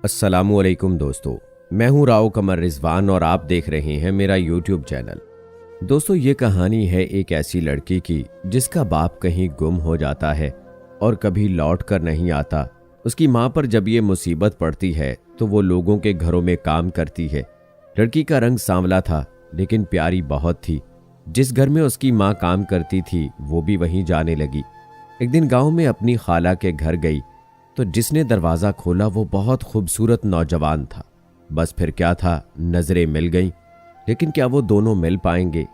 अस्सलामुअलैकुम दोस्तों, मैं हूं राव कमर रिजवान और आप देख रहे हैं मेरा यूट्यूब चैनल। दोस्तों, ये कहानी है एक ऐसी लड़की की जिसका बाप कहीं गुम हो जाता है और कभी लौट कर नहीं आता। उसकी माँ पर जब ये मुसीबत पड़ती है तो वो लोगों के घरों में काम करती है। लड़की का रंग सांवला था लेकिन प्यारी बहुत थी। जिस घर में उसकी माँ काम करती थी वो भी वहीं जाने लगी। एक दिन गाँव में अपनी खाला के घर गई तो जिसने दरवाज़ा खोला वो बहुत खूबसूरत नौजवान था। बस फिर क्या था, नज़रें मिल गईं। लेकिन क्या वो दोनों मिल पाएंगे?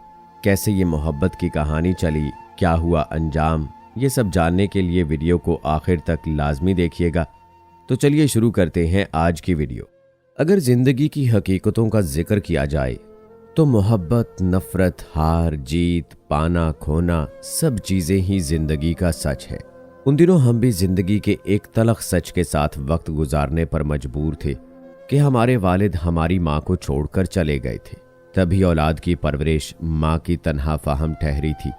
कैसे ये मोहब्बत की कहानी चली, क्या हुआ अंजाम, ये सब जानने के लिए वीडियो को आखिर तक लाजमी देखिएगा। तो चलिए शुरू करते हैं आज की वीडियो। अगर ज़िंदगी की हकीकतों का जिक्र किया जाए तो मोहब्बत, नफ़रत, हार जीत, पाना खोना, सब चीज़ें ही ज़िंदगी का सच है। उन दिनों हम भी जिंदगी के एक तलख सच के साथ वक्त गुजारने पर मजबूर थे कि हमारे वालिद हमारी माँ को छोड़कर चले गए थे। तभी औलाद की परवरिश माँ की तन्हा फाहम ठहरी थी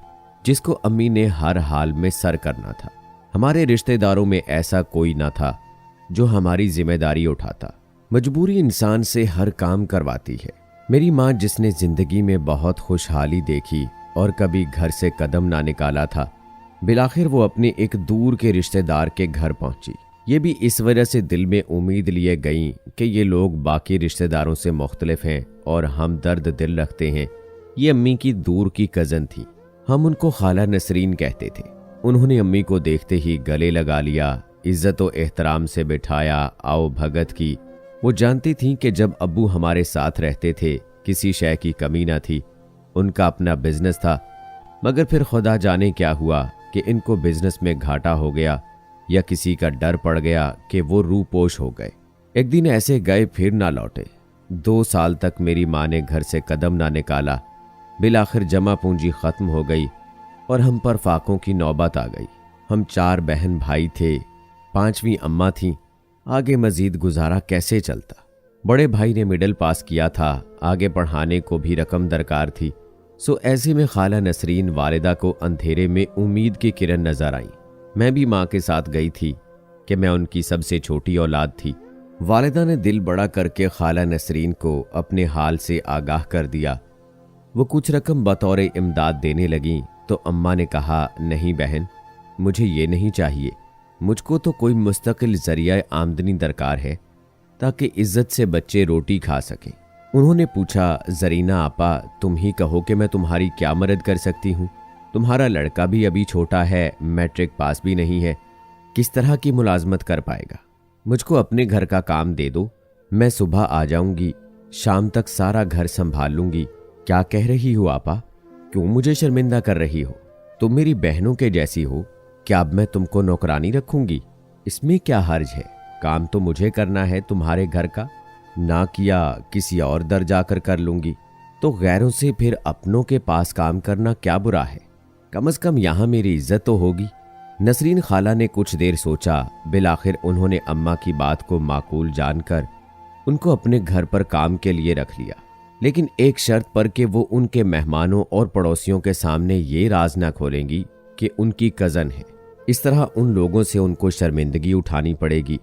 जिसको अम्मी ने हर हाल में सर करना था। हमारे रिश्तेदारों में ऐसा कोई न था जो हमारी जिम्मेदारी उठाता। मजबूरी इंसान से हर काम करवाती है। मेरी माँ, जिसने जिंदगी में बहुत खुशहाली देखी और कभी घर से कदम ना निकाला था, बिलाखिर वो अपने एक दूर के रिश्तेदार के घर पहुंची। ये भी इस वजह से दिल में उम्मीद लिए गई कि ये लोग बाकी रिश्तेदारों से मुख्तलिफ हैं और हम दर्द दिल रखते हैं। ये अम्मी की दूर की कज़न थी। हम उनको खाला नसरीन कहते थे। उन्होंने अम्मी को देखते ही गले लगा लिया, इज्जत व एहतराम से बिठाया, आओ भगत की। वो जानती थीं कि जब अब्बू हमारे साथ रहते थे किसी शय की कमी न थी। उनका अपना बिजनेस था, मगर फिर खुदा जाने क्या हुआ कि इनको बिजनेस में घाटा हो गया या किसी का डर पड़ गया कि वो रूपोश हो गए। एक दिन ऐसे गए फिर ना लौटे। 2 साल तक मेरी माँ ने घर से कदम ना निकाला। बिलाखिर जमा पूंजी खत्म हो गई और हम पर फाकों की नौबत आ गई। हम 4 बहन भाई थे, 5वीं अम्मा थीं। आगे मजीद गुजारा कैसे चलता? बड़े भाई ने मिडिल पास किया था, आगे पढ़ाने को भी रकम दरकार थी। सो ऐसे में खाला नसरीन वालिदा को अंधेरे में उम्मीद की किरण नजर आई। मैं भी माँ के साथ गई थी कि मैं उनकी सबसे छोटी औलाद थी। वालिदा ने दिल बड़ा करके खाला नसरीन को अपने हाल से आगाह कर दिया। वो कुछ रकम बतौर इमदाद देने लगी तो अम्मा ने कहा, नहीं बहन, मुझे ये नहीं चाहिए। मुझको तो कोई मुस्तकिल जरिया आमदनी दरकार है ताकि इज्जत से बच्चे रोटी खा सकें। उन्होंने पूछा, जरीना आपा, तुम ही कहो कि मैं तुम्हारी क्या मदद कर सकती हूँ। तुम्हारा लड़का भी अभी छोटा है, मैट्रिक पास भी नहीं है, किस तरह की मुलाजमत कर पाएगा। मुझको अपने घर का काम दे दो, मैं सुबह आ जाऊंगी, शाम तक सारा घर संभाल लूंगी। क्या कह रही हो आपा? क्यों मुझे शर्मिंदा कर रही हो? तुम मेरी बहनों के जैसी हो, क्या अब मैं तुमको नौकरानी रखूंगी? इसमें क्या हर्ज है? काम तो मुझे करना है तुम्हारे घर का, ना किया किसी और दर जाकर कर लूंगी। तो गैरों से फिर अपनों के पास काम करना क्या बुरा है? कम से कम यहाँ मेरी इज्जत तो होगी। नसरीन खाला ने कुछ देर सोचा। बिलाखिर उन्होंने अम्मा की बात को माकूल जानकर उनको अपने घर पर काम के लिए रख लिया, लेकिन एक शर्त पर कि वो उनके मेहमानों और पड़ोसियों के सामने ये राज ना खोलेंगी कि उनकी कज़न है। इस तरह उन लोगों से उनको शर्मिंदगी उठानी पड़ेगी।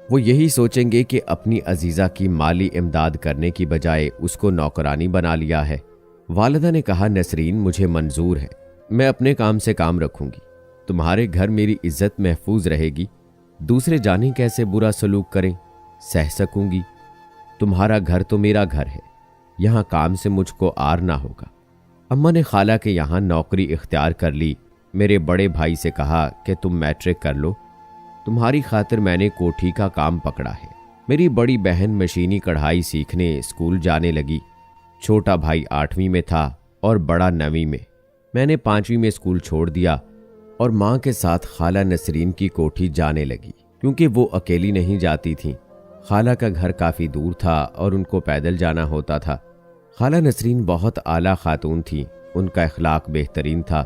वो यही सोचेंगे कि अपनी अजीज़ा की माली इमदाद करने की बजाय उसको नौकरानी बना लिया है। वालिदा ने कहा, नसरीन, मुझे मंजूर है, मैं अपने काम से काम रखूंगी। तुम्हारे घर मेरी इज्जत महफूज रहेगी। दूसरे जाने कैसे बुरा सलूक करें, सह सकूंगी। तुम्हारा घर तो मेरा घर है, यहाँ काम से मुझको आर ना होगा। अम्मा ने खाला के यहाँ नौकरी इख्तियार कर ली। मेरे बड़े भाई से कहा कि तुम मैट्रिक कर लो, तुम्हारी खातिर मैंने कोठी का काम पकड़ा है। मेरी बड़ी बहन मशीनी कढ़ाई सीखने स्कूल जाने लगी। छोटा भाई 8वीं में था और बड़ा 9वीं में। मैंने 5वीं में स्कूल छोड़ दिया और माँ के साथ खाला नसरीन की कोठी जाने लगी, क्योंकि वो अकेली नहीं जाती थी। खाला का घर काफ़ी दूर था और उनको पैदल जाना होता था। खाला नसरीन बहुत आला खातून थी, उनका इखलाक बेहतरीन था।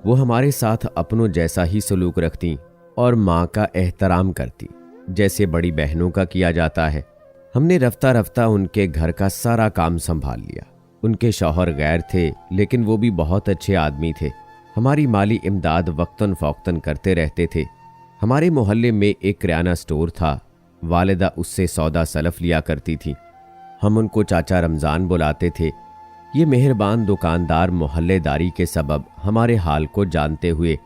वो हमारे साथ अपनों जैसा ही सलूक रखती और माँ का एहतराम करती जैसे बड़ी बहनों का किया जाता है। हमने रफ्ता रफ्ता उनके घर का सारा काम संभाल लिया। उनके शौहर गैर थे, लेकिन वो भी बहुत अच्छे आदमी थे। हमारी माली इमदाद वक्तन फ़ौक्तन करते रहते थे। हमारे मोहल्ले में एक किराना स्टोर था। वालिदा उससे सौदा सलफ लिया करती थी। हम उनको चाचा रमज़ान बुलाते थे। ये मेहरबान दुकानदार मोहल्लेदारी के सबब हमारे हाल को जानते हुए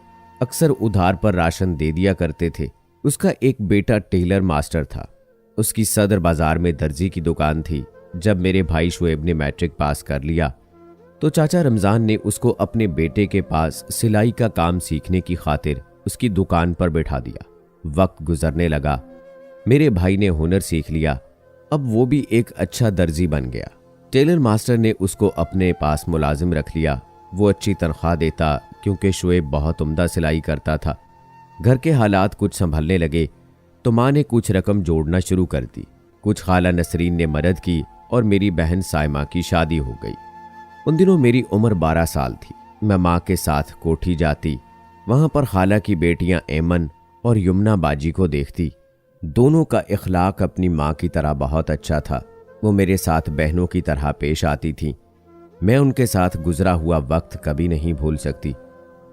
अक्सर उधार पर राशन दे दिया करते थे। उसका एक बेटा टेलर मास्टर था। उसकी सदर बाजार में दर्जी की दुकान थी। जब मेरे भाई शुएब ने मैट्रिक पास कर लिया तो चाचा रमज़ान ने उसको अपने बेटे के पास सिलाई का काम सीखने की खातिर उसकी दुकान पर बैठा दिया। वक्त गुजरने लगा, मेरे भाई ने हुनर सीख लिया। अब वो भी एक अच्छा दर्जी बन गया। टेलर मास्टर ने उसको अपने पास मुलाजिम रख लिया। वो अच्छी तनख्वाह देता क्योंकि शुएब बहुत उम्दा सिलाई करता था। घर के हालात कुछ संभलने लगे तो माँ ने कुछ रकम जोड़ना शुरू कर दी। कुछ खाला नसरीन ने मदद की और मेरी बहन साइमा की शादी हो गई। उन दिनों मेरी उम्र 12 साल थी। मैं माँ के साथ कोठी जाती। वहाँ पर खाला की बेटियां ऐमन और यमुना बाजी को देखती। दोनों का इखलाक अपनी माँ की तरह बहुत अच्छा था। वो मेरे साथ बहनों की तरह पेश आती थी। मैं उनके साथ गुजरा हुआ वक्त कभी नहीं भूल सकती।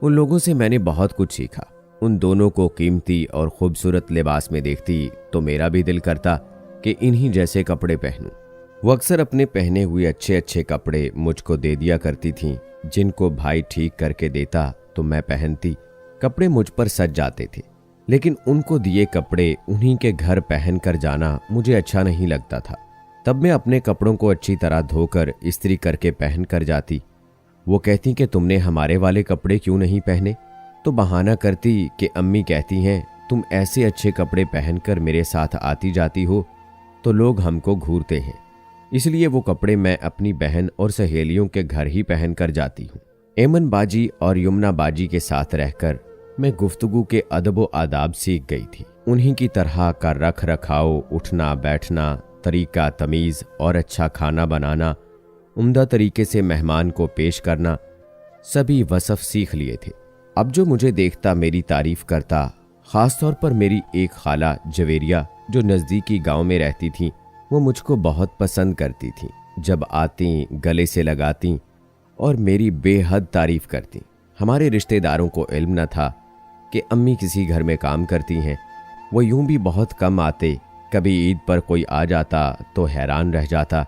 उन लोगों से मैंने बहुत कुछ सीखा। उन दोनों को कीमती और खूबसूरत लिबास में देखती तो मेरा भी दिल करता कि इन्हीं जैसे कपड़े पहनूं। वो अक्सर अपने पहने हुए अच्छे अच्छे कपड़े मुझको दे दिया करती थीं। जिनको भाई ठीक करके देता तो मैं पहनती। कपड़े मुझ पर सज जाते थे, लेकिन उनको दिए कपड़े उन्हीं के घर पहन कर जाना मुझे अच्छा नहीं लगता था। तब मैं अपने कपड़ों को अच्छी तरह धोकर इस्त्री करके पहन कर जाती। वो कहती कि तुमने हमारे वाले कपड़े क्यों नहीं पहने, तो बहाना करती कि अम्मी कहती हैं तुम ऐसे अच्छे कपड़े पहनकर मेरे साथ आती जाती हो तो लोग हमको घूरते हैं। इसलिए वो कपड़े मैं अपनी बहन और सहेलियों के घर ही पहन कर जाती हूँ। ऐमन बाजी और यमुना बाजी के साथ रहकर मैं गुफ्तगू के अदब व आदाब सीख गई थी। उन्हीं की तरह का रख रखाव, उठना बैठना, तरीका तमीज़ और अच्छा खाना बनाना, उम्दा तरीके से मेहमान को पेश करना, सभी वसफ सीख लिए थे। अब जो मुझे देखता मेरी तारीफ करता। ख़ासतौर पर मेरी एक खाला जवेरिया जो नज़दीकी गांव में रहती थी, वो मुझको बहुत पसंद करती थी। जब आती गले से लगाती और मेरी बेहद तारीफ करती। हमारे रिश्तेदारों को इल्म न था कि अम्मी किसी घर में काम करती हैं। वो यूं भी बहुत कम आते। कभी ईद पर कोई आ जाता तो हैरान रह जाता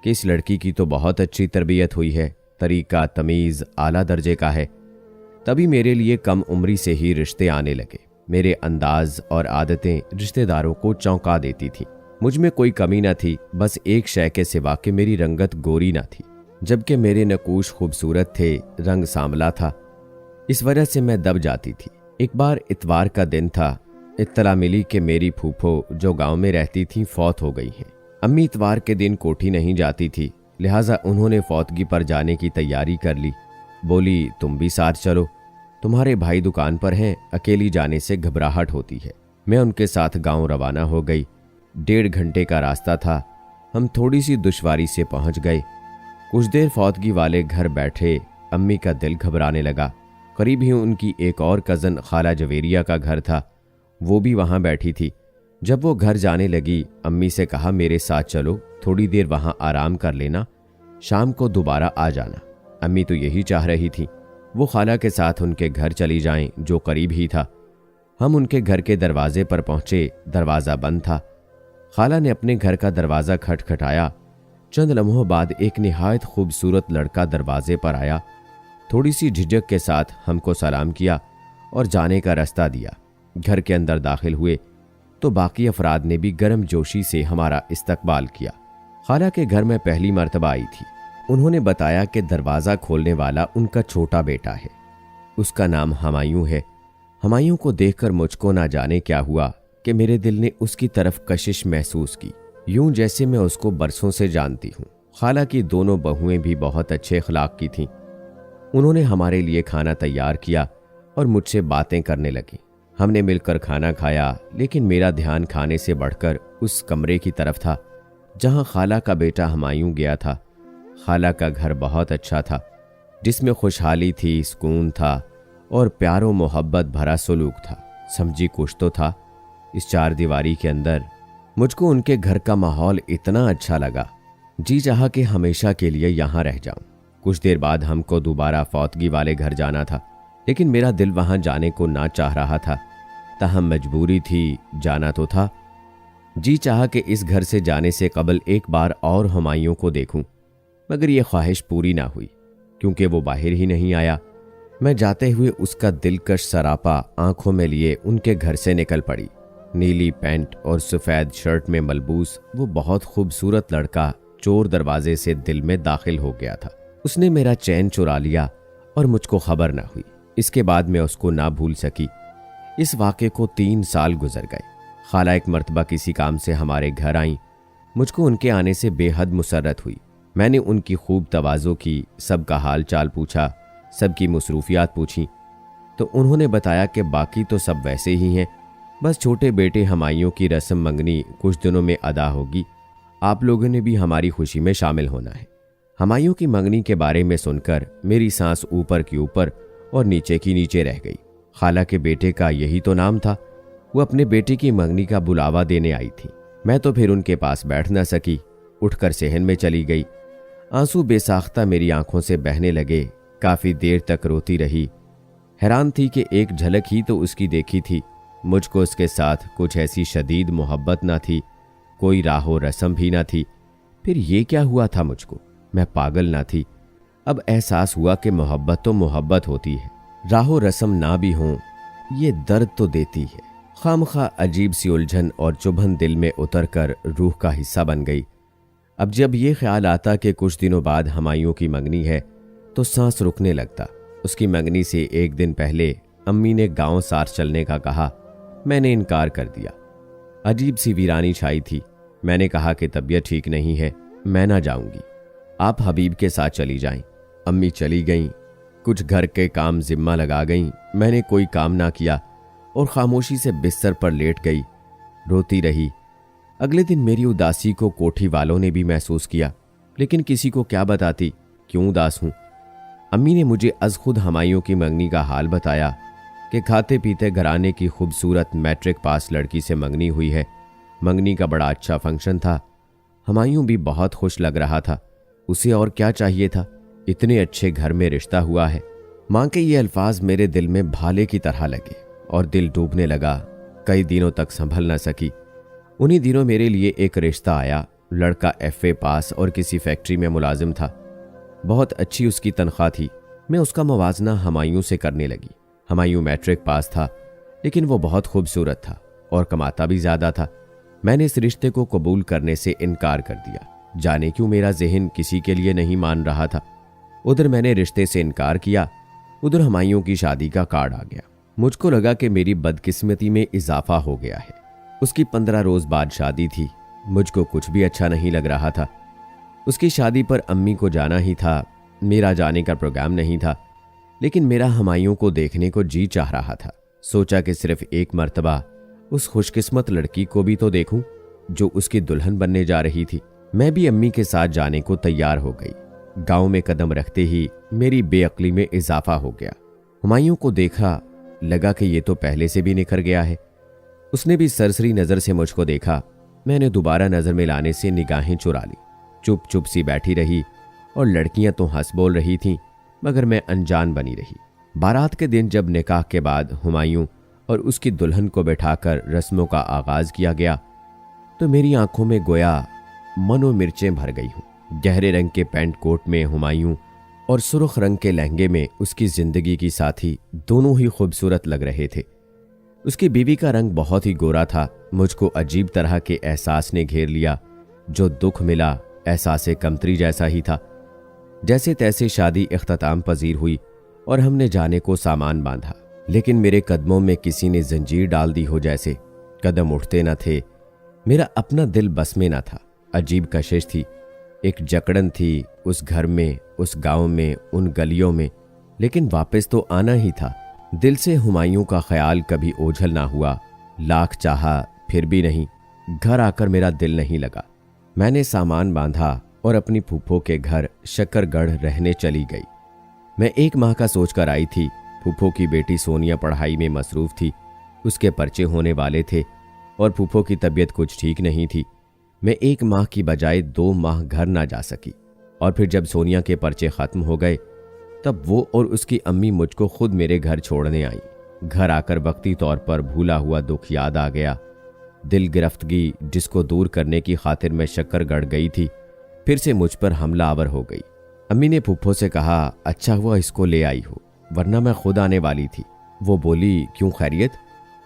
कि इस लड़की की तो बहुत अच्छी तरबियत हुई है, तरीका तमीज़ आला दर्जे का है। तभी मेरे लिए कम उम्री से ही रिश्ते आने लगे। मेरे अंदाज और आदतें रिश्तेदारों को चौंका देती थी। मुझ में कोई कमी न थी, बस एक शय के सिवा कि मेरी रंगत गोरी न थी, जबकि मेरे नकूश खूबसूरत थे, रंग सांवला था। इस वजह से मैं दब जाती थी। एक बार इतवार का दिन था। इत्तला मिली कि मेरी फूफो जो गांव में रहती थी फौत हो गई हैं। अम्मी इतवार के दिन कोठी नहीं जाती थी, लिहाजा उन्होंने फौतगी पर जाने की तैयारी कर ली। बोली तुम भी साथ चलो, तुम्हारे भाई दुकान पर हैं, अकेली जाने से घबराहट होती है। मैं उनके साथ गांव रवाना हो गई। 1.5 घंटे का रास्ता था। हम थोड़ी सी दुश्वारी से पहुंच गए। कुछ देर फौतगी वाले घर बैठे। अम्मी का दिल घबराने लगा। करीब ही उनकी एक और कज़न खाला जवेरिया का घर था, वो भी वहां बैठी थी। जब वो घर जाने लगी, अम्मी से कहा मेरे साथ चलो, थोड़ी देर वहां आराम कर लेना, शाम को दोबारा आ जाना। अम्मी तो यही चाह रही थी, वो खाला के साथ उनके घर चली जाएं जो करीब ही था। हम उनके घर के दरवाजे पर पहुंचे। दरवाज़ा बंद था। खाला ने अपने घर का दरवाज़ा खटखटाया। चंद लम्हों बाद एक निहायत खूबसूरत लड़का दरवाजे पर आया। थोड़ी सी झिझक के साथ हमको सलाम किया और जाने का रास्ता दिया। घर के अंदर दाखिल हुए तो बाकी अफराद ने भी गर्म जोशी से हमारा इस्तकबाल किया। खाला के घर में पहली मर्तबा आई थी। उन्होंने बताया कि दरवाज़ा खोलने वाला उनका छोटा बेटा है। उसका नाम हमायूं है। हमायूं को देखकर मुझको ना जाने क्या हुआ कि मेरे दिल ने उसकी तरफ कशिश महसूस की, यूं जैसे मैं उसको बरसों से जानती हूँ। खाला की दोनों बहुएं भी बहुत अच्छे अखलाक की थीं। उन्होंने हमारे लिए खाना तैयार किया और मुझसे बातें करने लगी। हमने मिलकर खाना खाया, लेकिन मेरा ध्यान खाने से बढ़कर उस कमरे की तरफ था जहां खाला का बेटा हमायूं गया था। खाला का घर बहुत अच्छा था, जिसमें खुशहाली थी, सुकून था और प्यारो मोहब्बत भरा सलूक था। समझी कुछ तो था। इस 4 दीवारी के अंदर मुझको उनके घर का माहौल इतना अच्छा लगा, जी चाहा कि हमेशा के लिए यहाँ रह जाऊं। कुछ देर बाद हमको दोबारा फौतगी वाले घर जाना था, लेकिन मेरा दिल वहां जाने को ना चाह रहा था। ताहम मजबूरी थी, जाना तो था। जी चाहा कि इस घर से जाने से कबल एक बार और हुमायूं को देखूं, मगर यह ख्वाहिश पूरी ना हुई क्योंकि वो बाहर ही नहीं आया। मैं जाते हुए उसका दिलकश सरापा आंखों में लिए उनके घर से निकल पड़ी। नीली पैंट और सफ़ेद शर्ट में मलबूस वो बहुत खूबसूरत लड़का चोर दरवाजे से दिल में दाखिल हो गया था। उसने मेरा चैन चुरा लिया और मुझको खबर ना हुई। इसके बाद मैं उसको ना भूल सकी। इस वाक़े को 3 साल गुजर गए। खाला एक मर्तबा किसी काम से हमारे घर आई। मुझको उनके आने से बेहद मुसर्रत हुई। मैंने उनकी खूब तवाज़ो की, सबका हाल चाल पूछा, सबकी मसरूफियात पूछी तो उन्होंने बताया कि बाकी तो सब वैसे ही हैं, बस छोटे बेटे हुमायूं की रस्म मंगनी कुछ दिनों में अदा होगी। आप लोगों ने भी हमारी खुशी में शामिल होना है। हुमायूं की मंगनी के बारे में सुनकर मेरी सांस ऊपर की ऊपर और नीचे की नीचे रह गई। खाला के बेटे का यही तो नाम था। वो अपने बेटे की मंगनी का बुलावा देने आई थी। मैं तो फिर उनके पास बैठ न सकी, उठकर सहन में चली गई। आंसू बेसाख्ता मेरी आंखों से बहने लगे। काफ़ी देर तक रोती रही। हैरान थी कि एक झलक ही तो उसकी देखी थी। मुझको उसके साथ कुछ ऐसी शदीद मोहब्बत ना थी, कोई राहो रस्म भी ना थी। फिर ये क्या हुआ था मुझको? मैं पागल ना थी। अब एहसास हुआ कि मोहब्बत तो मोहब्बत होती है, राहो रस्म ना भी हों, ये दर्द तो देती है। खामखा अजीब सी उलझन और चुभन दिल में उतर कर रूह का हिस्सा बन गई। अब जब ये ख्याल आता कि कुछ दिनों बाद हुमायूं की मंगनी है तो सांस रुकने लगता। उसकी मंगनी से एक दिन पहले अम्मी ने गांव साथ चलने का कहा। मैंने इनकार कर दिया। अजीब सी वीरानी छाई थी। मैंने कहा कि तबीयत ठीक नहीं है, मैं ना जाऊंगी, आप हबीब के साथ चली जाएं। अम्मी चली गईं। कुछ घर के काम जिम्मा लगा गईं। मैंने कोई काम ना किया और खामोशी से बिस्तर पर लेट गई, रोती रही। अगले दिन मेरी उदासी को कोठी वालों ने भी महसूस किया, लेकिन किसी को क्या बताती क्यों उदास हूं। अम्मी ने मुझे अज खुद हुमायूं की मंगनी का हाल बताया कि खाते पीते घराने की खूबसूरत मैट्रिक पास लड़की से मंगनी हुई है। मंगनी का बड़ा अच्छा फंक्शन था। हुमायूं भी बहुत खुश लग रहा था। उसे और क्या चाहिए था? इतने अच्छे घर में रिश्ता हुआ है। माँ के ये अल्फाज मेरे दिल में भाले की तरह लगे और दिल डूबने लगा। कई दिनों तक संभल न सकी। उन्हीं दिनों मेरे लिए एक रिश्ता आया। लड़का FA पास और किसी फैक्ट्री में मुलाजिम था। बहुत अच्छी उसकी तनख्वाह थी। मैं उसका मुवाजना हुमायूं से करने लगी। हुमायूं मैट्रिक पास था, लेकिन वो बहुत खूबसूरत था और कमाता भी ज्यादा था। मैंने इस रिश्ते को कबूल करने से इनकार कर दिया। जाने क्यों मेरा जहन किसी के लिए नहीं मान रहा था। उधर मैंने रिश्ते से इनकार किया, उधर हुमायूं की शादी का कार्ड आ गया। मुझको लगा कि मेरी बदकिस्मती में इजाफा हो गया है। उसकी 15 रोज बाद शादी थी। मुझको कुछ भी अच्छा नहीं लग रहा था। उसकी शादी पर अम्मी को जाना ही था, मेरा जाने का प्रोग्राम नहीं था, लेकिन मेरा हुमायूं को देखने को जी चाह रहा था। सोचा कि सिर्फ एक मर्तबा उस खुशकिस्मत लड़की को भी तो देखूं जो उसकी दुल्हन बनने जा रही थी। मैं भी अम्मी के साथ जाने को तैयार हो गई। गांव में कदम रखते ही मेरी बेअक्ली में इजाफा हो गया। हुमायूं को देखा, लगा कि ये तो पहले से भी निखर गया है। उसने भी सरसरी नजर से मुझको देखा। मैंने दोबारा नजर में लाने से निगाहें चुरा ली। चुप चुप सी बैठी रही और लड़कियां तो हंस बोल रही थीं, मगर मैं अनजान बनी रही। बारात के दिन जब निकाह के बाद हुमायूं और उसकी दुल्हन को बैठाकर रस्मों का आगाज किया गया तो मेरी आंखों में गोया मनो मिर्चें भर गई हूं। गहरे रंग के पैंट कोट में हुमायूं और सुर्ख रंग के लहंगे में उसकी जिंदगी की साथी दोनों ही खूबसूरत लग रहे थे। उसकी बीवी का रंग बहुत ही गोरा था। मुझको अजीब तरह के एहसास ने घेर लिया। जो दुख मिला एहसास कमतरी जैसा ही था। जैसे तैसे शादी इख्तिताम पजीर हुई और हमने जाने को सामान बांधा, लेकिन मेरे कदमों में किसी ने जंजीर डाल दी हो जैसे। कदम उठते न थे। मेरा अपना दिल बस में न था। अजीब कशिश थी, एक जकड़न थी उस घर में, उस गांव में, उन गलियों में, लेकिन वापस तो आना ही था। दिल से हुमायूं का ख्याल कभी ओझल ना हुआ। लाख चाहा फिर भी नहीं। घर आकर मेरा दिल नहीं लगा। मैंने सामान बांधा और अपनी फूफो के घर शक्करगढ़ रहने चली गई। मैं 1 माह का सोचकर आई थी। फूफो की बेटी सोनिया पढ़ाई में मसरूफ थी। उसके पर्चे होने वाले थे और फूफो की तबीयत कुछ ठीक नहीं थी। मैं 1 माह की बजाय 2 माह घर ना जा सकी। और फिर जब सोनिया के पर्चे खत्म हो गए तब वो और उसकी अम्मी मुझको खुद मेरे घर छोड़ने आई। घर आकर वक्ती तौर पर भूला हुआ दुख याद आ गया। दिल गिरफ्तगी जिसको दूर करने की खातिर मैं शक्कर गड़ गई थी, फिर से मुझ पर हमलावर हो गई। अम्मी ने फूफो से कहा, अच्छा हुआ इसको ले आई हो, वरना मैं खुद आने वाली थी। वो बोली, क्यों खैरियत?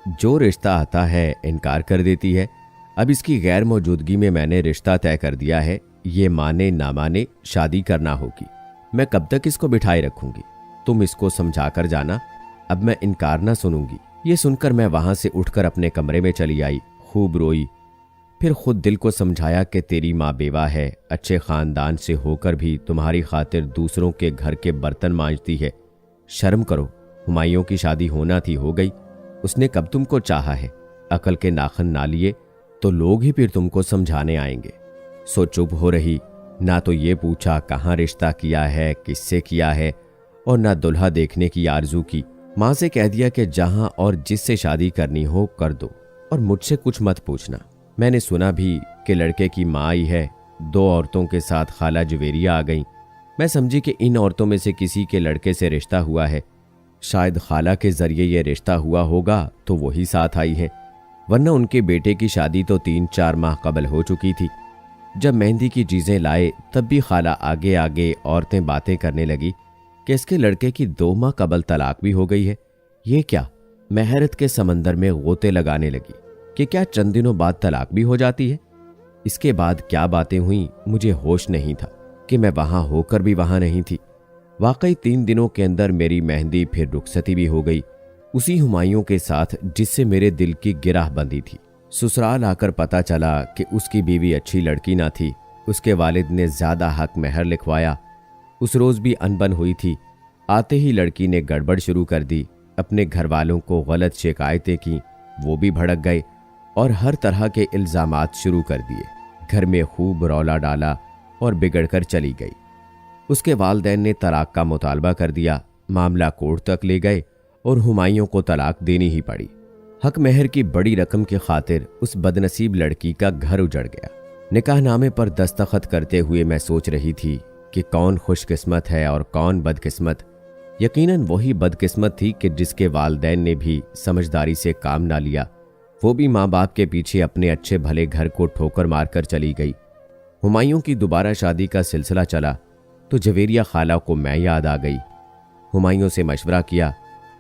जो रिश्ता आता है इनकार कर देती है। अब इसकी गैर मौजूदगी में मैंने रिश्ता तय कर दिया है, ये माने ना माने शादी करना होगी। मैं कब तक इसको बिठाए रखूंगी? तुम इसको समझा कर जाना, अब मैं इनकार ना सुनूंगी। ये सुनकर मैं वहां से उठकर अपने कमरे में चली आई, खूब रोई। फिर खुद दिल को समझाया कि तेरी माँ बेवा है, अच्छे खानदान से होकर भी तुम्हारी खातिर दूसरों के घर के बर्तन मांजती है। शर्म करो, हुमायूं की शादी होना थी, हो गई। उसने कब तुमको चाहा है? अकल के नाखन ना लिए तो लोग ही फिर तुमको समझाने आएंगे। सो चुप हो रही, ना तो ये पूछा कहाँ रिश्ता किया है, किससे किया है, और ना दुल्हा देखने की आरजू की। माँ से कह दिया कि जहां और जिससे शादी करनी हो कर दो, और मुझसे कुछ मत पूछना। मैंने सुना भी कि लड़के की माँ आई है, 2 औरतों के साथ खाला जवेरिया आ गई। मैं समझी कि इन औरतों में से किसी के लड़के से रिश्ता हुआ है। शायद खाला के जरिए ये रिश्ता हुआ होगा तो वही साथ आई है, वरना उनके बेटे की शादी तो 3-4 माह कबल हो चुकी थी। जब मेहंदी की चीजें लाए तब भी खाला आगे आगे औरतें बातें करने लगी कि इसके लड़के की 2 माह कबल तलाक भी हो गई है। ये क्या? मैं हैरत के समंदर में गोते लगाने लगी कि क्या चंद दिनों बाद तलाक भी हो जाती है। इसके बाद क्या बातें हुई मुझे होश नहीं था कि मैं वहां होकर भी वहां नहीं थी। वाकई 3 दिनों के अंदर मेरी मेहंदी फिर रुखसती भी हो गई, उसी हुमायूं के साथ जिससे मेरे दिल की गिराह बंधी थी। ससुराल आकर पता चला कि उसकी बीवी अच्छी लड़की ना थी। उसके वालिद ने ज्यादा हक महर लिखवाया। उस रोज भी अनबन हुई थी। आते ही लड़की ने गड़बड़ शुरू कर दी, अपने घर वालों को गलत शिकायतें की, वो भी भड़क गए और हर तरह के इल्जामात शुरू कर दिए। घर में खूब रौला डाला और बिगड़कर चली गई। उसके वालिदैन ने तलाक का मुतालबा कर दिया। मामला कोर्ट तक ले गए और हुमायूं को तलाक देनी ही पड़ी। हक महर की बड़ी रकम की खातिर उस बदनसीब लड़की का घर उजड़ गया। निकाहनामे पर दस्तखत करते हुए मैं सोच रही थी कि कौन खुशकिस्मत है और कौन बदकिस्मत। यकीनन वही बदकिस्मत थी कि जिसके वालिदैन ने भी समझदारी से काम ना लिया। वो भी माँ बाप के पीछे अपने अच्छे भले घर को ठोकर मारकर चली गई। हुमायूं की दोबारा शादी का सिलसिला चला तो जवेरिया खाला को मैं याद आ गई। हुमायूं से मशवरा किया,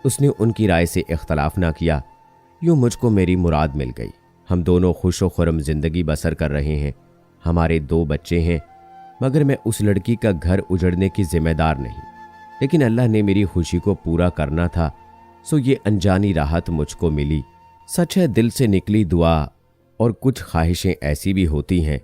उसने उनकी राय से इख्तलाफ ना किया। यूं मुझको मेरी मुराद मिल गई। हम दोनों खुश व खुर्म जिंदगी बसर कर रहे हैं। हमारे 2 बच्चे हैं, मगर मैं उस लड़की का घर उजड़ने की जिम्मेदार नहीं। लेकिन अल्लाह ने मेरी खुशी को पूरा करना था, सो ये अनजानी राहत मुझको मिली। सच है, दिल से निकली दुआ और कुछ ख्वाहिशें ऐसी भी होती हैं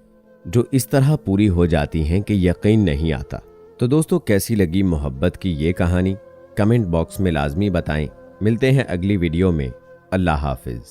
जो इस तरह पूरी हो जाती हैं कि यकीन नहीं आता। तो दोस्तों, कैसी लगी मोहब्बत की ये कहानी? कमेंट बॉक्स में लाजमी बताएं। मिलते हैं अगली वीडियो में। अल्लाह हाफिज।